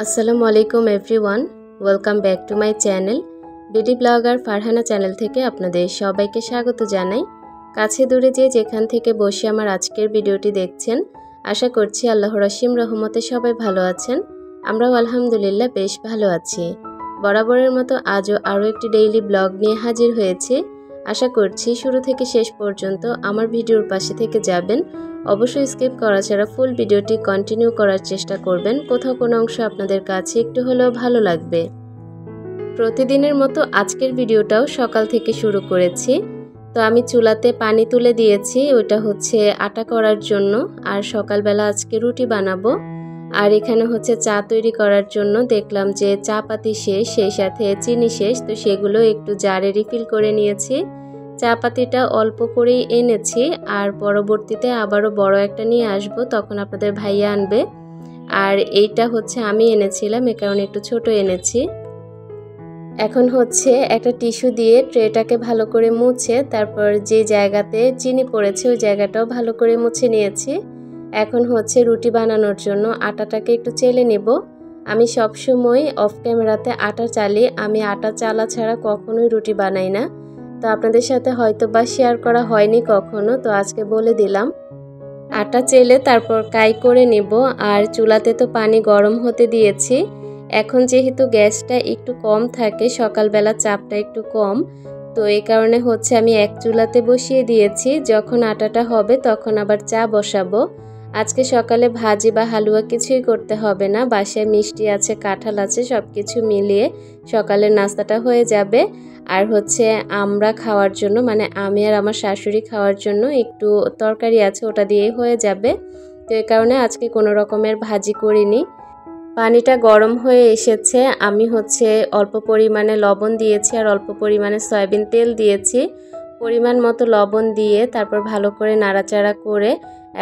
আসসালামু আলাইকুম everyone, welcome back to my channel. BD blogger Farhana channel থেকে আপনাদের সবাইকে স্বাগত জানাই। কাছে দূরে যে যেখান থেকে বসে আমার আজকের ভিডিওটি দেখছেন, আশা করছি আল্লাহর অসীম রহমতে সবাই ভালো আছেন। আমরাও আলহামদুলিল্লাহ বেশ ভালো আছি। বরাবরের মতো আজও আরও একটি ডেইলি ব্লগ নিয়ে হাজির হয়েছি। আশা করছি শুরু থেকে শেষ পর্যন্ত আমার ভিডিওর পাশে থেকে যাবেন। অবশ্যই স্কিপ করা ছাড়া ফুল ভিডিওটি কন্টিনিউ করার চেষ্টা করবেন। কোথাও কোনো অংশ আপনাদের কাছে একটু হলেও ভালো লাগবে। প্রতিদিনের মতো আজকের ভিডিওটাও সকাল থেকে শুরু করেছি। তো আমি চুলাতে পানি তুলে দিয়েছি, ওটা হচ্ছে আটা করার জন্য। আর সকালবেলা আজকে রুটি বানাবো। আর এখানে হচ্ছে চা তৈরি করার জন্য দেখলাম যে চা পাতি শেষ, সেই সাথে চিনি শেষ, তো সেগুলো একটু জারে রিফিল করে নিয়েছি। চা পাতিটা অল্প করেই এনেছি, আর পরবর্তীতে আবারও বড় একটা নিয়ে আসব, তখন আপনাদের ভাইয়া আনবে। আর এইটা হচ্ছে আমি এনেছিলাম, এ কারণে একটু ছোট এনেছি। এখন হচ্ছে একটা টিস্যু দিয়ে ট্রেটাকে ভালো করে মুছে, তারপর যে জায়গাতে চিনি পড়েছে ওই জায়গাটাও ভালো করে মুছে নিয়েছি। এখন হচ্ছে রুটি বানানোর জন্য আটাটাকে একটু চেলে নেব। আমি সবসময় অফ ক্যামেরাতে আটা চালি, আমি আটা চালা ছাড়া কখনোই রুটি বানাই না। তো আপনাদের সাথে হয়তো বা শেয়ার করা হয়নি কখনো, তো আজকে বলে দিলাম। আটা চেলে তারপর কাই করে নেব। আর চুলাতে তো পানি গরম হতে দিয়েছি। এখন যেহেতু গ্যাসটা একটু কম থাকে, সকালবেলা চাপটা একটু কম, তো এই কারণে হচ্ছে আমি এক চুলাতে বসিয়ে দিয়েছি। যখন আটাটা হবে তখন আবার চা বসাবো। আজকে সকালে ভাজি বা হালুয়া কিছুই করতে হবে না, বাসায় মিষ্টি আছে, কাঁঠাল আছে, সব কিছু মিলিয়ে সকালের নাস্তাটা হয়ে যাবে। আর হচ্ছে আমরা খাওয়ার জন্য, মানে আমি আর আমার শাশুড়ি খাওয়ার জন্য একটু তরকারি আছে, ওটা দিয়েই হয়ে যাবে। তো এই কারণে আজকে কোনো রকমের ভাজি করিনি। পানিটা গরম হয়ে এসেছে, আমি হচ্ছে অল্প পরিমাণে লবণ দিয়েছি আর অল্প পরিমাণে সয়াবিন তেল দিয়েছি। পরিমাণ মতো লবণ দিয়ে তারপর ভালো করে নাড়াচাড়া করে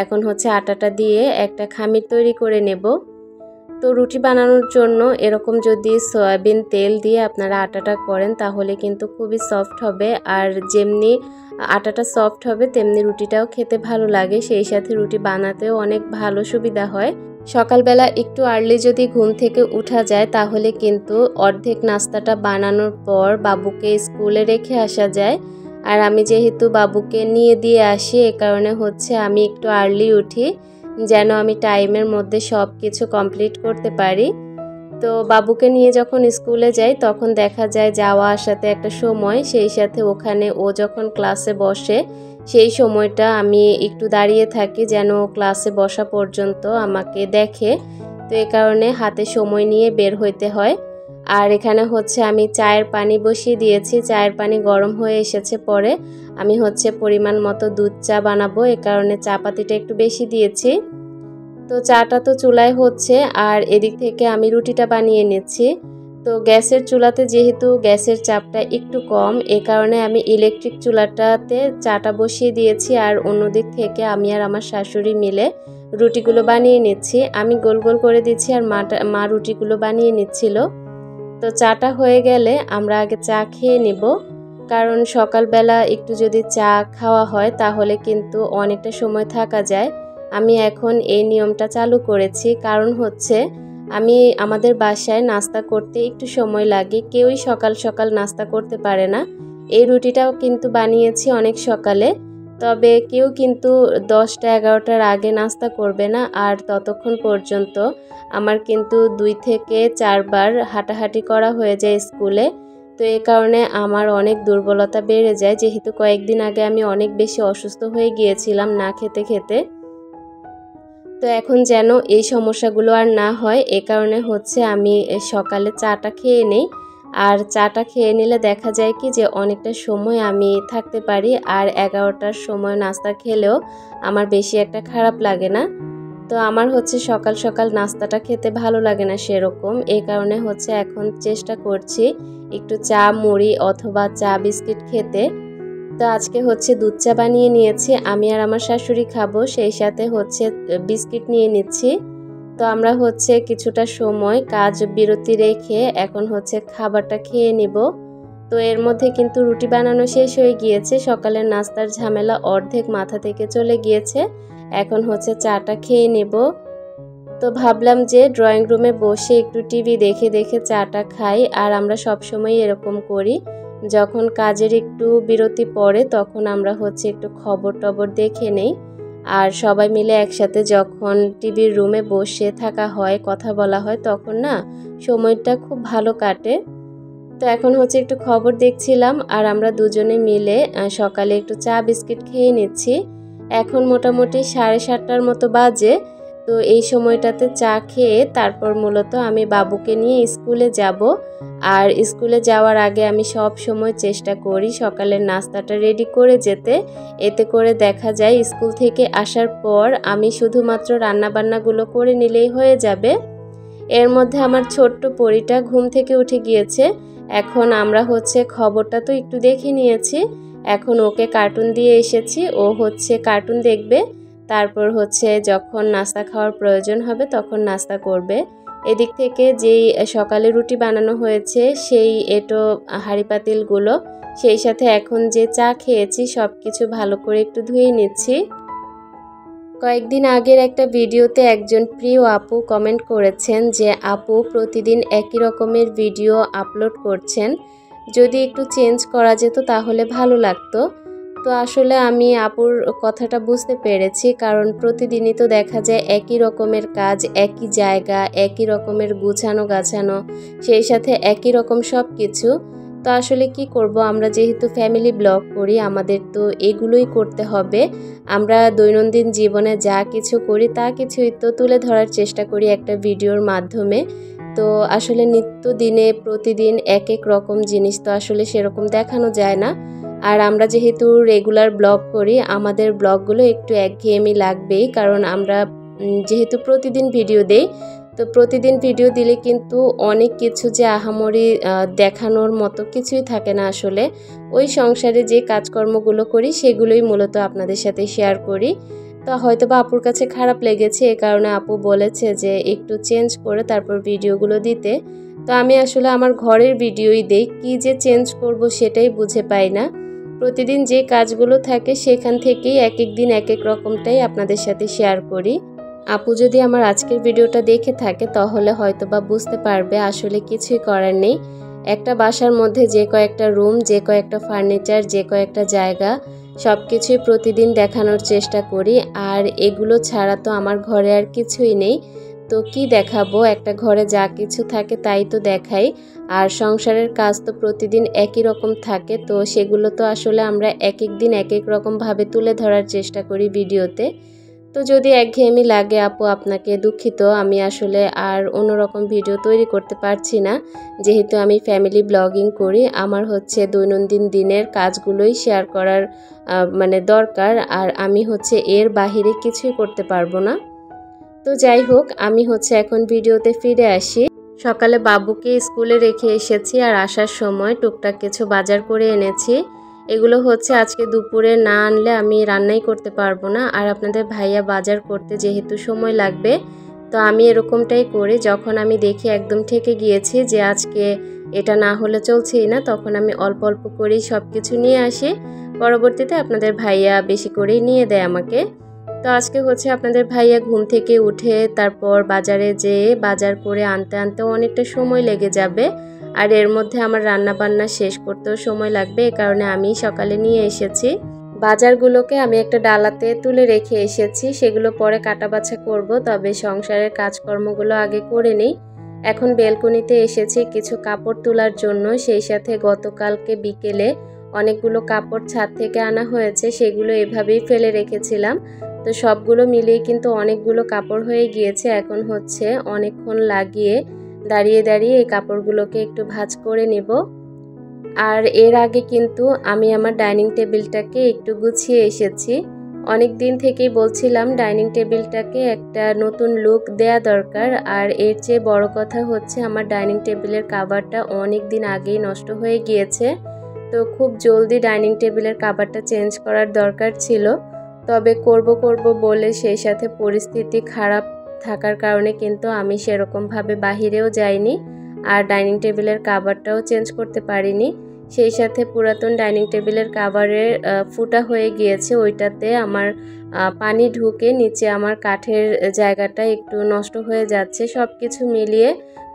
এখন হচ্ছে আটাটা দিয়ে একটা খামির তৈরি করে নেব। তো রুটি বানানোর জন্য এরকম যদি সয়াবিন তেল দিয়ে আপনারা আটাটা করেন তাহলে কিন্তু খুবই সফট হবে। আর যেমনি আটাটা সফট হবে তেমনি রুটিটাও খেতে ভালো লাগে, সেই সাথে রুটি বানাতেও অনেক ভালো সুবিধা হয়। সকালবেলা একটু আর্লি যদি ঘুম থেকে উঠা যায় তাহলে কিন্তু অর্ধেক নাস্তাটা বানানোর পর বাবুকে স্কুলে রেখে আসা যায়। আর আমি যেহেতু বাবুকে নিয়ে দিয়ে আসি, এ কারণে হচ্ছে আমি একটু আর্লি উঠি যেন আমি টাইমের মধ্যে সব কিছু কমপ্লিট করতে পারি। তো বাবুকে নিয়ে যখন স্কুলে যাই তখন দেখা যায় যাওয়া আসাতে একটা সময়, সেই সাথে ওখানে ও যখন ক্লাসে বসে সেই সময়টা আমি একটু দাঁড়িয়ে থাকি যেন ক্লাসে বসা পর্যন্ত আমাকে দেখে। তো এই কারণে হাতে সময় নিয়ে বের হইতে হয়। আর এখানে হচ্ছে আমি চায়ের পানি বসিয়ে দিয়েছি, চায়ের পানি গরম হয়ে এসেছে। পরে আমি হচ্ছে পরিমাণ মতো দুধ চা বানাবো, এ কারণে চা পাতিটা একটু বেশি দিয়েছি। তো চাটা তো চুলায় হচ্ছে আর এদিক থেকে আমি রুটিটা বানিয়ে নিচ্ছি। তো গ্যাসের চুলাতে যেহেতু গ্যাসের চাপটা একটু কম, এ কারণে আমি ইলেকট্রিক চুলাটাতে চাটা বসিয়ে দিয়েছি। আর অন্যদিক থেকে আমি আর আমার শাশুড়ি মিলে রুটিগুলো বানিয়ে নিচ্ছি। আমি গোল গোল করে দিচ্ছি আর মা রুটিগুলো বানিয়ে নিচ্ছিল। তো চাটা হয়ে গেলে আমরা আগে চা খেয়ে নিব, কারণ সকালবেলা একটু যদি চা খাওয়া হয় তাহলে কিন্তু অনেকটা সময় থাকা যায়। আমি এখন এই নিয়মটা চালু করেছি, কারণ হচ্ছে আমাদের বাসায় নাস্তা করতে একটু সময় লাগে, কেউই সকাল সকাল নাস্তা করতে পারে না। এই রুটিটাও কিন্তু বানিয়েছি অনেক সকালে, তবে কেউ কিন্তু 10টা-11টার আগে নাস্তা করবে না। আর ততক্ষণ পর্যন্ত আমার কিন্তু 2 থেকে 4 বার হাঁটাহাঁটি করা হয়ে যায় স্কুলে। তো এই কারণে আমার অনেক দুর্বলতা বেড়ে যায়, যেহেতু কয়েকদিন আগে আমি অনেক বেশি অসুস্থ হয়ে গিয়েছিলাম না খেতে খেতে। তো এখন যেন এই সমস্যাগুলো আর না হয়, এ কারণে হচ্ছে আমি সকালে চাটা খেয়ে নেই। আর চাটা খেয়ে নিলে দেখা যায় কি যে অনেকটা সময় আমি থাকতে পারি, আর 11টার সময় নাস্তা খেলেও আমার বেশি একটা খারাপ লাগে না। তো আমার হচ্ছে সকাল সকাল নাস্তাটা খেতে ভালো লাগে না সেরকম, এই কারণে হচ্ছে এখন চেষ্টা করছি একটু চা মুড়ি অথবা চা বিস্কিট খেতে। তো আজকে হচ্ছে দুধ চা বানিয়ে নিয়েছি, আমি আর আমার শাশুড়ি খাবো, সেই সাথে হচ্ছে বিস্কিট নিয়ে নিচ্ছি। তো আমরা হচ্ছে কিছুটা সময় কাজ বিরতি রেখে এখন হচ্ছে খাবারটা খেয়ে নিব। তো এর মধ্যে কিন্তু রুটি বানানো শেষ হয়ে গিয়েছে, সকালের নাস্তার ঝামেলা অর্ধেক মাথা থেকে চলে গিয়েছে। এখন হচ্ছে চাটা খেয়ে নেব। তো ভাবলাম যে ড্রয়িং রুমে বসে একটু টিভি দেখে দেখে চাটা খাই। আর আমরা সবসময় এরকম করি, যখন কাজের একটু বিরতি পড়ে তখন আমরা হচ্ছে একটু খবর টবর দেখে নেই। আর সবাই মিলে একসাথে যখন টিভির রুমে বসে থাকা হয়, কথা বলা হয়, তখন না সময়টা খুব ভালো কাটে। তো এখন হচ্ছে একটু খবর দেখছিলাম আর আমরা দুজনে মিলে সকালে একটু চা বিস্কিট খেয়ে নিচ্ছি। এখন মোটামুটি 7:30টার মতো বাজে। তো এই সময়টাতে চা খেয়ে তারপর মূলত আমি বাবুকে নিয়ে স্কুলে যাব। আর স্কুলে যাওয়ার আগে আমি সব সময় চেষ্টা করি সকালের নাস্তাটা রেডি করে যেতে। এতে করে দেখা যায় স্কুল থেকে আসার পর আমি শুধুমাত্র রান্নাবান্নাগুলো করে নিলেই হয়ে যাবে। এর মধ্যে আমার ছোট্ট পরীটা ঘুম থেকে উঠে গিয়েছে। এখন আমরা হচ্ছে খবরটা তো একটু দেখে নিয়েছি, এখন ওকে কার্টুন দিয়ে এসেছি, ও হচ্ছে কার্টুন দেখবে। তারপর হচ্ছে যখন নাস্তা খাওয়ার প্রয়োজন হবে তখন নাস্তা করবে। এদিক থেকে যেই সকালে রুটি বানানো হয়েছে সেই এঁটো হাঁড়ি পাতিলগুলো, সেই সাথে এখন যে চা খেয়েছি সব কিছু ভালো করে একটু ধুয়ে নিচ্ছি। কয়েকদিন আগের একটা ভিডিওতে একজন প্রিয় আপু কমেন্ট করেছেন যে আপু প্রতিদিন একই রকমের ভিডিও আপলোড করছেন, যদি একটু চেঞ্জ করা যেত তাহলে ভালো লাগতো। তো আসলে আমি আপুর কথাটা বুঝতে পেরেছি, কারণ প্রতিদিনই তো দেখা যায় একই রকমের কাজ, একই জায়গা, একই রকমের গুছানো গাছানো, সেই সাথে একই রকম সব কিছু। তো আসলে কি করব, আমরা যেহেতু ফ্যামিলি ব্লগ করি আমাদের তো এগুলোই করতে হবে। আমরা দৈনন্দিন জীবনে যা কিছু করি তা কিছুই তো তুলে ধরার চেষ্টা করি একটা ভিডিওর মাধ্যমে। তো আসলে নিত্যদিনে প্রতিদিন এক এক রকম জিনিস তো আসলে সেরকম দেখানো যায় না। আর আমরা যেহেতু রেগুলার ব্লগ করি আমাদের ব্লগগুলো একটু একঘেয়েমি লাগবেই, কারণ আমরা যেহেতু প্রতিদিন ভিডিও দেই। তো প্রতিদিন ভিডিও দিলে কিন্তু অনেক কিছু যে আহামরি দেখানোর মতো কিছুই থাকে না আসলে। ওই সংসারে যে কাজকর্মগুলো করি সেগুলোই মূলত আপনাদের সাথে শেয়ার করি। তো হয়তো বা আপুর কাছে খারাপ লেগেছে, এ কারণে আপু বলেছে যে একটু চেঞ্জ করে তারপর ভিডিওগুলো দিতে। তো আমি আসলে আমার ঘরের ভিডিওই দেই, কি যে চেঞ্জ করব সেটাই বুঝে পাই না। প্রতিদিন যে কাজগুলো থাকে সেখান থেকেই এক এক দিন এক এক রকমটাই আপনাদের সাথে শেয়ার করি। আপু যদি আমার আজকের ভিডিওটা দেখে থাকে তাহলে হয়তো বা বুঝতে পারবে আসলে কিছুই করার নেই। একটা বাসার মধ্যে যে কয়েকটা রুম, যে কয়েকটা ফার্নিচার, যে কয়েকটা জায়গা, সব কিছুই প্রতিদিন দেখানোর চেষ্টা করি। আর এগুলো ছাড়া তো আমার ঘরে আর কিছুই নেই। তো কি দেখাবো, একটা ঘরে যা কিছু থাকে তাই তো দেখাই। আর সংসারের কাজ তো প্রতিদিন একই রকম থাকে, তো সেগুলো তো আসলে আমরা এক এক দিন এক এক রকমভাবে তুলে ধরার চেষ্টা করি ভিডিওতে। তো যদি একঘেয়েমি লাগে আপু আপনাকে দুঃখিত, আমি আসলে আর অন্যরকম ভিডিও তৈরি করতে পারছি না। যেহেতু আমি ফ্যামিলি ব্লগিং করি, আমার হচ্ছে দৈনন্দিন দিনের কাজগুলোই শেয়ার করার মানে দরকার, আর আমি হচ্ছে এর বাহিরে কিছুই করতে পারবো না। তো যাই হোক, আমি হচ্ছে এখন ভিডিওতে ফিরে আসি। সকালে বাবুকে স্কুলে রেখে এসেছি আর আসার সময় টুকটাক কিছু বাজার করে এনেছি। এগুলো হচ্ছে আজকে দুপুরে না আনলে আমি রান্নাই করতে পারবো না। আর আপনাদের ভাইয়া বাজার করতে যেহেতু সময় লাগবে, তো আমি এরকমটাই করি। যখন আমি দেখি একদম ঠেকে গিয়েছি যে আজকে এটা না হলে চলছেই না, তখন আমি অল্প অল্প করেই সব কিছু নিয়ে আসি। পরবর্তীতে আপনাদের ভাইয়া বেশি করেই নিয়ে দেয় আমাকে। তো আজকে হচ্ছে আপনাদের ভাইয়া ঘুম থেকে উঠে তারপর বাজারে যেয়ে বাজার করে আনতে আনতে অনেকটা সময় লেগে যাবে। আর এর মধ্যে আমার রান্না বান্না শেষ করতেও সময় লাগবে, এ কারণে আমি সকালে নিয়ে এসেছি। বাজারগুলোকে আমি একটা ডালাতে তুলে রেখে এসেছি, সেগুলো পরে কাটা বাছা করব, তবে সংসারের কাজকর্মগুলো আগে করে নিই। এখন বেলকনিতে এসেছি কিছু কাপড় তোলার জন্য, সেই সাথে গতকালকে বিকেলে অনেকগুলো কাপড় ছাদ থেকে আনা হয়েছে, সেগুলো এভাবেই ফেলে রেখেছিলাম। তো সবগুলো মিলিয়ে কিন্তু অনেকগুলো কাপড় হয়ে গিয়েছে। এখন হচ্ছে অনেকক্ষণ লাগিয়ে দাঁড়িয়ে দাঁড়িয়ে এই কাপড়গুলোকে একটু ভাঁজ করে নিব। আর এর আগে কিন্তু আমি আমার ডাইনিং টেবিলটাকে একটু গুছিয়ে এসেছি। অনেক দিন থেকেই বলছিলাম ডাইনিং টেবিলটাকে একটা নতুন লুক দেয়া দরকার। আর এর চেয়ে বড় কথা হচ্ছে আমার ডাইনিং টেবিলের কাভারটা অনেক দিন আগেই নষ্ট হয়ে গিয়েছে। তো খুব জলদি ডাইনিং টেবিলের কাভারটা চেঞ্জ করার দরকার ছিল, তবে করব বলে সেই সাথে পরিস্থিতি খারাপ থাকার কারণে কিন্তু আমি সেরকমভাবে বাহিরেও যাইনি আর ডাইনিং টেবিলের কাভারটাও চেঞ্জ করতে পারিনি। সেই সাথে পুরাতন ডাইনিং টেবিলের কাভারের ফুটা হয়ে গিয়েছে, ওইটাতে আমার পানি ঢুকে নিচে আমার কাঠের জায়গাটা একটু নষ্ট হয়ে যাচ্ছে। সব কিছু মিলিয়ে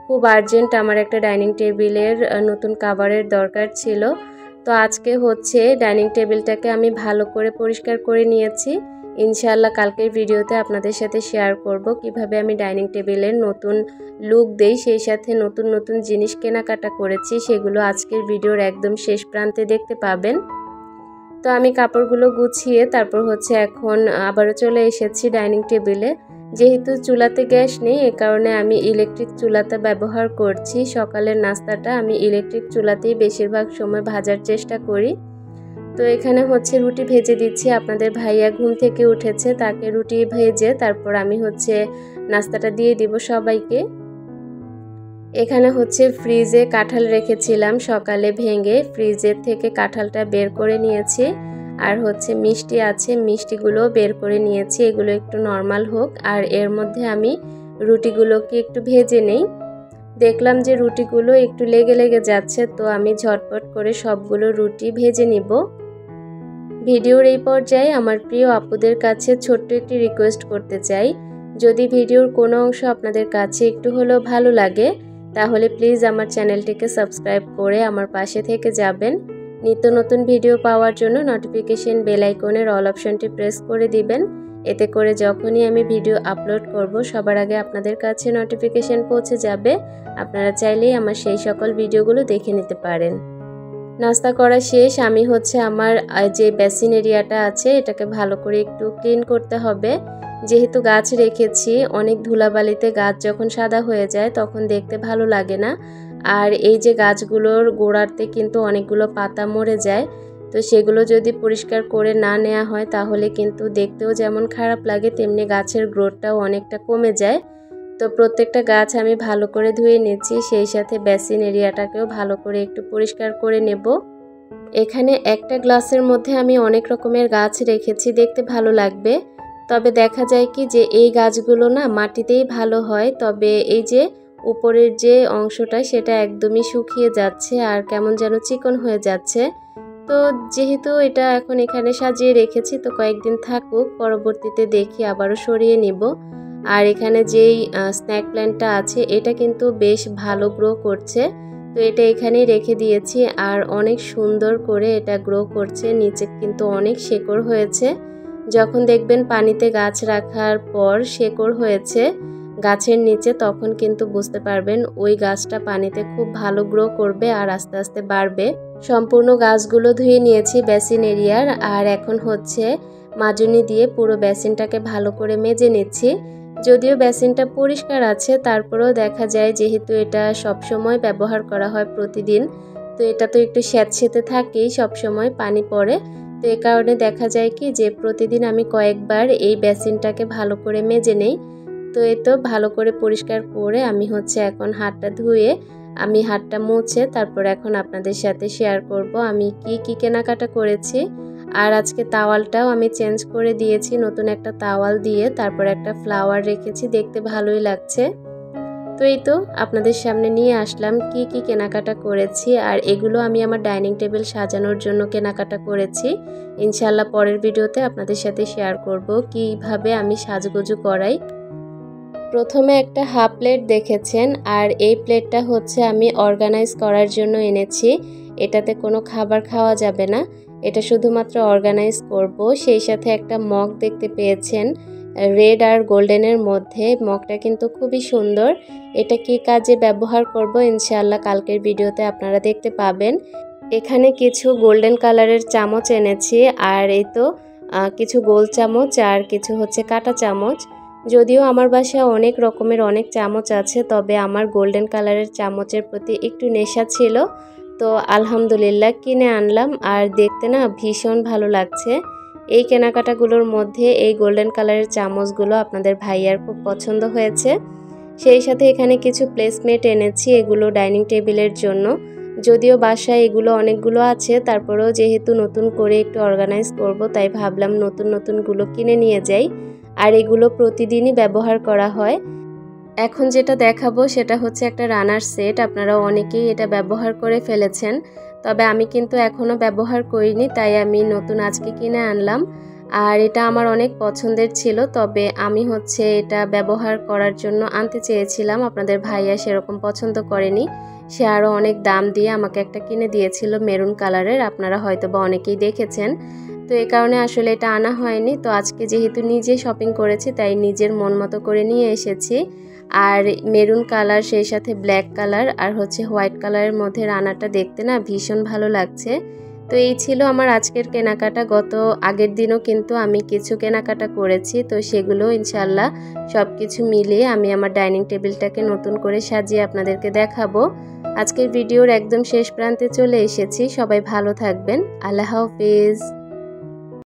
খুব আর্জেন্ট আমার একটা ডাইনিং টেবিলের নতুন কাভারের দরকার ছিল। তো আজকে হচ্ছে ডাইনিং টেবিলটাকে আমি ভালো করে পরিষ্কার করে নিয়েছি। ইনশাআল্লাহ কালকের ভিডিওতে আপনাদের সাথে শেয়ার করব কিভাবে আমি ডাইনিং টেবিলের নতুন লুক দেই, সেই সাথে নতুন নতুন জিনিস কেনাকাটা করেছি, সেগুলো আজকের ভিডিওর একদম শেষ প্রান্তে দেখতে পাবেন। তো আমি কাপড়গুলো গুছিয়ে তারপর হচ্ছে এখন আবারও চলে এসেছি ডাইনিং টেবিলে। যেহেতু চুলাতে গ্যাস নেই, এ কারণে আমি ইলেকট্রিক চুলাটা ব্যবহার করছি। সকালের নাস্তাটা আমি ইলেকট্রিক চুলাতেই বেশিরভাগ সময় ভাজার চেষ্টা করি। তো এখানে হচ্ছে রুটি ভেজে দিচ্ছি। আপনাদের ভাইয়া ঘুম থেকে উঠেছে, তাকে রুটি ভেজে তারপর আমি হচ্ছে নাস্তাটা দিয়ে দিব সবাইকে। এখানে হচ্ছে ফ্রিজে কাঁঠাল রেখেছিলাম, সকালে ভেঙে ফ্রিজের থেকে কাঁঠালটা বের করে নিয়েছি। আর হচ্ছে মিষ্টি আছে, মিষ্টিগুলো বের করে নিয়েছি, এগুলো একটু নর্মাল হোক। আর এর মধ্যে আমি রুটিগুলোকে একটু ভেজে নেই। দেখলাম যে রুটিগুলো একটু লেগে লেগে যাচ্ছে, তো আমি ঝটপট করে সবগুলো রুটি ভেজে নিব। ভিডিওর এই পর্যায়ে আমার প্রিয় আপুদের কাছে ছোট্ট একটি রিকোয়েস্ট করতে চাই, যদি ভিডিওর কোনো অংশ আপনাদের কাছে একটু হলেও ভালো লাগে তাহলে প্লিজ আমার চ্যানেলটিকে সাবস্ক্রাইব করে আমার পাশে থেকে যাবেন। নিত্য নতুন ভিডিও পাওয়ার জন্য নোটিফিকেশন বেল আইকনের অল অপশনটি প্রেস করে দিবেন। এতে করে যখনই আমি ভিডিও আপলোড করব সবার আগে আপনাদের কাছে নোটিফিকেশন পৌঁছে যাবে। আপনারা চাইলেই আমার সেই সকল ভিডিওগুলো দেখে নিতে পারেন। নাস্তা করা শেষ, আমি হচ্ছে আমার যে বেসিন এরিয়াটা আছে এটাকে ভালো করে একটু ক্লিন করতে হবে। যেহেতু গাছ রেখেছি, অনেক ধুলাবালিতে গাছ যখন সাদা হয়ে যায় তখন দেখতে ভালো লাগে না। আর এই যে গাছগুলোর গোড়াতে কিন্তু অনেকগুলো পাতা মরে যায়, তো সেগুলো যদি পরিষ্কার করে না নেওয়া হয় তাহলে কিন্তু দেখতেও যেমন খারাপ লাগে তেমনি গাছের গ্রোথটাও অনেকটা কমে যায়। তো প্রত্যেকটা গাছ আমি ভালো করে ধুয়ে নিচ্ছি, সেই সাথে বেসিন এরিয়াটাকেও ভালো করে একটু পরিষ্কার করে নেব। এখানে একটা গ্লাসের মধ্যে আমি অনেক রকমের গাছ রেখেছি, দেখতে ভালো লাগবে। তবে দেখা যায় কি যে এই গাছগুলো না মাটিতেই ভালো হয়, তবে এই যে উপরের যে অংশটা সেটা একদমই শুকিয়ে যাচ্ছে আর কেমন যেন চিকন হয়ে যাচ্ছে। তো যেহেতু এটা এখন এখানে সাজিয়ে রেখেছি, তো কয়েকদিন থাকুক, পরবর্তীতে দেখি আবারও সরিয়ে নিব। আর এখানে যেই স্ন্যাক প্ল্যান্টটা আছে এটা কিন্তু বেশ ভালো গ্রো করছে, তো এটা এখানেই রেখে দিয়েছি আর অনেক সুন্দর করে এটা গ্রো করছে। নিচে কিন্তু অনেক শেকড় হয়েছে, যখন দেখবেন পানিতে গাছ রাখার পর শেকড় হয়েছে গাছের নিচে তখন কিন্তু বুঝতে পারবেন ওই গাছটা পানিতে খুব ভালো গ্রো করবে আর আস্তে আস্তে বাড়বে। সম্পূর্ণ গাছগুলো ধুয়ে নিয়েছি বেসিন এরিয়ার, আর এখন হচ্ছে মাজনি দিয়ে পুরো বেসিনটাকে ভালো করে মেজে নিচ্ছি। যদিও বেসিনটা পরিষ্কার আছে তারপরেও দেখা যায় যেহেতু এটা সবসময় ব্যবহার করা হয় প্রতিদিন, তো এটা তো একটু স্যাঁতসেঁতে থাকেই, সবসময় পানি পড়ে। তো এই কারণে দেখা যায় কি যে প্রতিদিন আমি কয়েকবার এই বেসিনটাকে ভালো করে মেজে নেই। তো এই তো ভালো করে পরিষ্কার করে আমি হচ্ছে এখন হাতটা ধুয়ে আমি হাতটা মুছে তারপর এখন আপনাদের সাথে শেয়ার করব আমি কি কেনাকাটা করেছি। আর আজকে তাওয়ালটাও আমি চেঞ্জ করে দিয়েছি, নতুন একটা তাওয়াল দিয়ে তারপর একটা ফ্লাওয়ার রেখেছি, দেখতে ভালোই লাগছে। তো এই তো আপনাদের সামনে নিয়ে আসলাম কি কেনাকাটা করেছি। আর এগুলো আমি আমার ডাইনিং টেবিল সাজানোর জন্য কেনাকাটা করেছি। ইনশাআল্লাহ পরের ভিডিওতে আপনাদের সাথে শেয়ার করব কিভাবে আমি সাজগোজু করাই। প্রথমে একটা হাফ প্লেট দেখেছেন, আর এই প্লেটটা হচ্ছে আমি অর্গানাইজ করার জন্য এনেছি। এটাতে কোনো খাবার খাওয়া যাবে না, এটা শুধুমাত্র অর্গানাইজ করব। সেই সাথে একটা মগ দেখতে পেয়েছেন রেড আর গোল্ডেনের মধ্যে, মগটা কিন্তু খুবই সুন্দর। এটা কি কাজে ব্যবহার করব ইনশাআল্লাহ কালকের ভিডিওতে আপনারা দেখতে পাবেন। এখানে কিছু গোল্ডেন কালারের চামচ এনেছি, আর এই তো কিছু গোল চামচ আর কিছু হচ্ছে কাঁটা চামচ। যদিও আমার বাসায় অনেক রকমের অনেক চামচ আছে, তবে আমার গোল্ডেন কালারের চামচের প্রতি একটু নেশা ছিল, তো আলহামদুলিল্লাহ কিনে আনলাম। আর দেখতে না ভীষণ ভালো লাগছে। এই কেনাকাটাগুলোর মধ্যে এই গোল্ডেন কালারের চামচগুলো আপনাদের ভাইয়ার খুব পছন্দ হয়েছে। সেই সাথে এখানে কিছু প্লেসমেট এনেছি, এগুলো ডাইনিং টেবিলের জন্য। যদিও বাসায় এগুলো অনেকগুলো আছে, তারপরেও যেহেতু নতুন করে একটু অর্গানাইজ করব তাই ভাবলাম নতুনগুলো কিনে নিয়ে যাই। আর এগুলো প্রতিদিনই ব্যবহার করা হয়। এখন যেটা দেখাবো সেটা হচ্ছে একটা রানার সেট, আপনারা অনেকেই এটা ব্যবহার করে ফেলেছেন। তবে আমি কিন্তু এখনও ব্যবহার করিনি, তাই আমি নতুন আজকে কিনে আনলাম। আর এটা আমার অনেক পছন্দের ছিল, তবে আমি এটা ব্যবহার করার জন্য আনতে চেয়েছিলাম। আপনাদের ভাইয়া সেরকম পছন্দ করেনি, সে আরও অনেক দাম দিয়ে আমাকে একটা কিনে দিয়েছিল মেরুন কালারের। আপনারা হয়তো বা অনেকেই দেখেছেন। তো এই কারণে আসলে এটা আনা হয়নি। তো আজকে যেহেতু নিজে শপিং করেছি, তাই নিজের মন মতো করে নিয়ে এসেছি। আর মেরুন কালার, সেই সাথে ব্ল্যাক কালার আর হোয়াইট কালারের মধ্যে রানাটা দেখতে না ভীষণ ভালো লাগছে। তো এই ছিল আমার আজকের কেনাকাটা। আগের দিনও কিন্তু আমি কিছু কেনাকাটা করেছি, তো সেগুলো ইনশাল্লাহ সব কিছু মিলিয়ে আমি আমার ডাইনিং টেবিলটাকে নতুন করে সাজিয়ে আপনাদেরকে দেখাবো। আজকের ভিডিওর একদম শেষ প্রান্তে চলে এসেছি। সবাই ভালো থাকবেন। আল্লাহ হাফেজ।